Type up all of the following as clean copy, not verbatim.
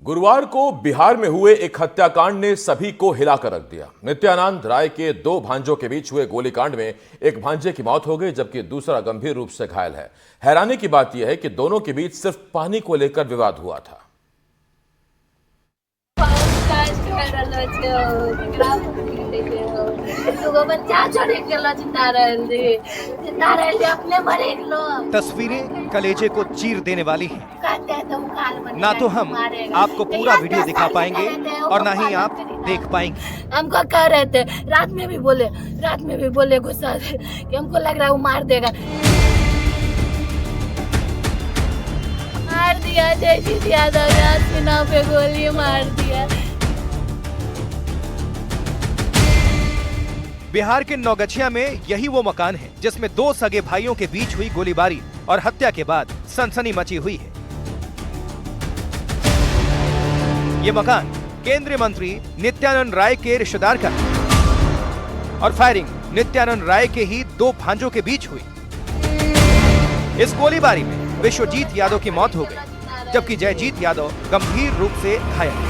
गुरुवार को बिहार में हुए एक हत्याकांड ने सभी को हिलाकर रख दिया। नित्यानंद राय के दो भांजों के बीच हुए गोलीकांड में एक भांजे की मौत हो गई, जबकि दूसरा गंभीर रूप से घायल है। हैरानी की बात यह है कि दोनों के बीच सिर्फ पानी को लेकर विवाद हुआ था। तस्वीरें कलेजे को चीर देने वाली हैं। ना तो हम आपको पूरा वीडियो दिखा पाएंगे और ना ही आप देख पाएंगे। हमको कह रहे थे, रात में भी बोले गुस्सा से कि हमको लग रहा है वो मार देगा। मार दिया जयजीत यादव, सीना पे गोली मार दिया। बिहार के नौगछिया में यही वो मकान है जिसमें दो सगे भाइयों के बीच हुई गोलीबारी और हत्या के बाद सनसनी मची हुई है। ये मकान केंद्रीय मंत्री नित्यानंद राय के रिश्तेदार का है और फायरिंग नित्यानंद राय के ही दो भांजों के बीच हुई। इस गोलीबारी में विश्वजीत यादव की मौत हो गई, जबकि जयजीत यादव गंभीर रूप से घायल।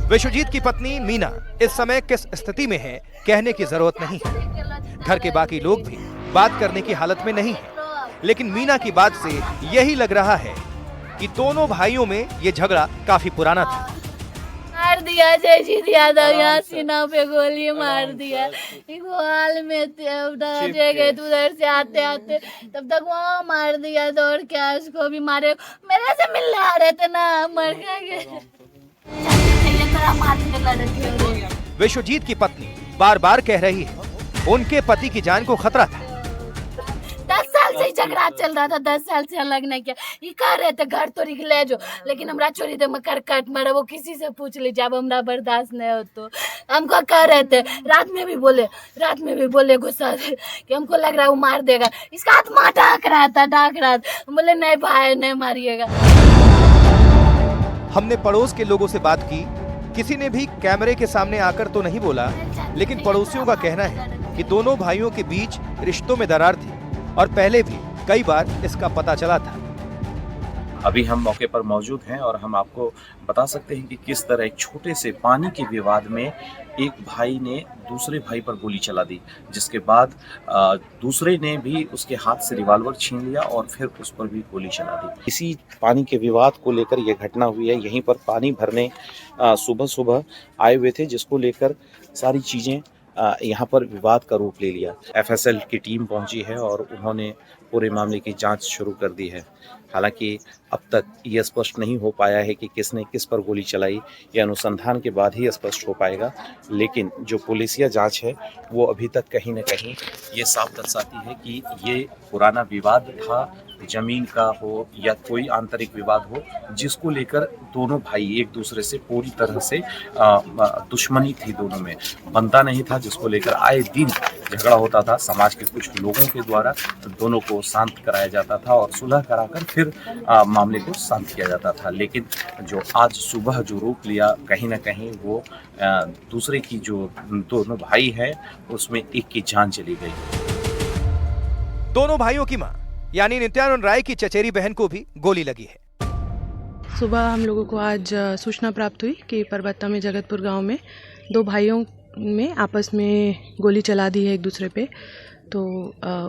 विश्वजीत की पत्नी मीना इस समय किस स्थिति में है कहने की जरूरत नहीं है। घर के बाकी लोग भी बात करने की हालत में नहीं है, लेकिन मीना की बात से यही लग रहा है कि दोनों भाइयों में ये झगड़ा काफी पुराना था। मार दिया जयजीत यादव, यहाँ सीना पे गोली मार दिया। हाल में गए उधर से आते आते तब तक वहाँ मार दिया, दौड़ के उसको भी मारे। मेरे से मिलने आ रहे थे ना, मर गए। विश्वजीत की पत्नी बार बार कह रही है उनके पति की जान को खतरा था। 10 साल से झगड़ा चल रहा था, 10 साल से अलग नहीं किया। ये कह रहे थे घर तोड़ी के ले जो, लेकिन हमरा चोरी दे मकर कट मारे। वो किसी से पूछ लीजिए, अब हमरा बर्दाश्त नहीं हो तो। हमको कह रहे थे, रात में भी बोले गुस्सा से कि हमको लग रहा है वो मार देगा। इसका आत्मा डाक रहा था। बोले नहीं भाई नहीं मारिएगा। हमने पड़ोस के लोगों से बात की, किसी ने भी कैमरे के सामने आकर तो नहीं बोला, लेकिन पड़ोसियों का कहना है कि दोनों भाइयों के बीच रिश्तों में दरार थी और पहले भी कई बार इसका पता चला था। अभी हम मौके पर मौजूद हैं और हम आपको बता सकते हैं कि किस तरह एक छोटे से पानी के विवाद में एक भाई ने दूसरे भाई पर गोली चला दी, जिसके बाद दूसरे ने भी उसके हाथ से रिवॉल्वर छीन लिया और फिर उस पर भी गोली चला दी। इसी पानी के विवाद को लेकर यह घटना हुई है। यहीं पर पानी भरने सुबह आए हुए थे, जिसको लेकर सारी चीज़ें यहाँ पर विवाद का रूप ले लिया। एफएसएल की टीम पहुंची है और उन्होंने पूरे मामले की जांच शुरू कर दी है। हालांकि अब तक ये स्पष्ट नहीं हो पाया है कि किसने किस पर गोली चलाई, ये अनुसंधान के बाद ही स्पष्ट हो पाएगा। लेकिन जो पुलिसिया जांच है वो अभी तक कहीं न कहीं ये साफ दर्शाती है कि ये पुराना विवाद था, जमीन का हो या कोई आंतरिक विवाद हो, जिसको लेकर दोनों भाई एक दूसरे से पूरी तरह से दुश्मनी थी, दोनों में बनता नहीं था, जिसको लेकर आए दिन झगड़ा होता था। समाज के कुछ लोगों के द्वारा दोनों को शांत कराया जाता था और सुलह कराकर फिर मामले को शांत किया जाता था। लेकिन जो आज सुबह जो रूप लिया, कहीं ना कहीं वो दूसरे की जो दोनों भाई है उसमें एक की जान चली गई। दोनों भाइयों की मां यानी नित्यानंद राय की चचेरी बहन को भी गोली लगी है। सुबह हम लोगों को आज सूचना प्राप्त हुई कि परबत्ता में जगतपुर गांव में दो भाइयों में आपस में गोली चला दी है एक दूसरे पे। तो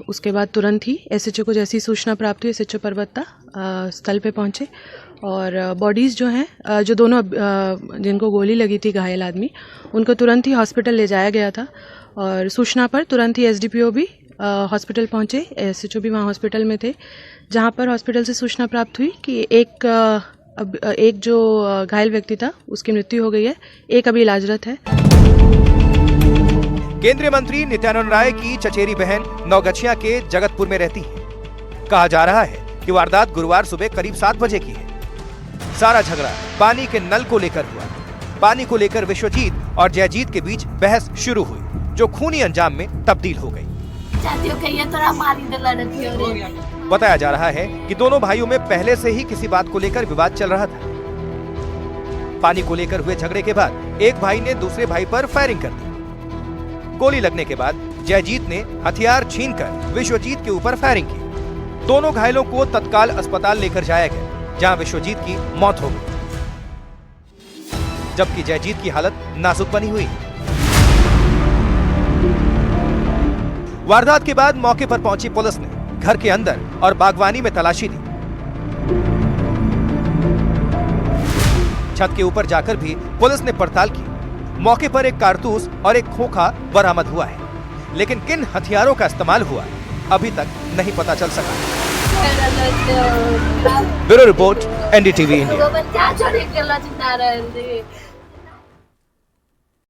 उसके बाद तुरंत ही एसएचओ को जैसी सूचना प्राप्त हुई, एसएचओ परबत्ता स्थल पे पहुंचे और बॉडीज़ जो हैं, जो दोनों जिनको गोली लगी थी घायल आदमी, उनको तुरंत ही हॉस्पिटल ले जाया गया था। और सूचना पर तुरंत ही एसडीपीओ भी हॉस्पिटल पहुंचे, एसएचओ भी वहाँ हॉस्पिटल में थे, जहाँ पर हॉस्पिटल से सूचना प्राप्त हुई कि एक जो घायल व्यक्ति था उसकी मृत्यु हो गई है, एक अभी इलाजरत है। केंद्रीय मंत्री नित्यानंद राय की चचेरी बहन नौगछिया के जगतपुर में रहती है। कहा जा रहा है कि वारदात गुरुवार सुबह करीब 7 बजे की है। सारा झगड़ा पानी के नल को लेकर हुआ। पानी को लेकर विश्वजीत और जयजीत के बीच बहस शुरू हुई, जो खूनी अंजाम में तब्दील हो गई। बताया जा रहा है कि दोनों भाइयों में पहले से ही किसी बात को लेकर विवाद चल रहा था। पानी को लेकर हुए झगड़े के बाद एक भाई ने दूसरे भाई पर फायरिंग कर दी। गोली लगने के बाद जयजीत ने हथियार छीनकर विश्वजीत के ऊपर फायरिंग की। दोनों घायलों को तत्काल अस्पताल लेकर जाया गया, जहां विश्वजीत की मौत हो गई, जबकि जयजीत की हालत नाजुक बनी हुई। वारदात के बाद मौके पर पहुंची पुलिस ने घर के अंदर और बागवानी में तलाशी ली। छत के ऊपर जाकर भी पुलिस ने पड़ताल की। मौके पर एक कारतूस और एक खोखा बरामद हुआ है, लेकिन किन हथियारों का इस्तेमाल हुआ अभी तक नहीं पता चल सका। Bureau report, NDTV India.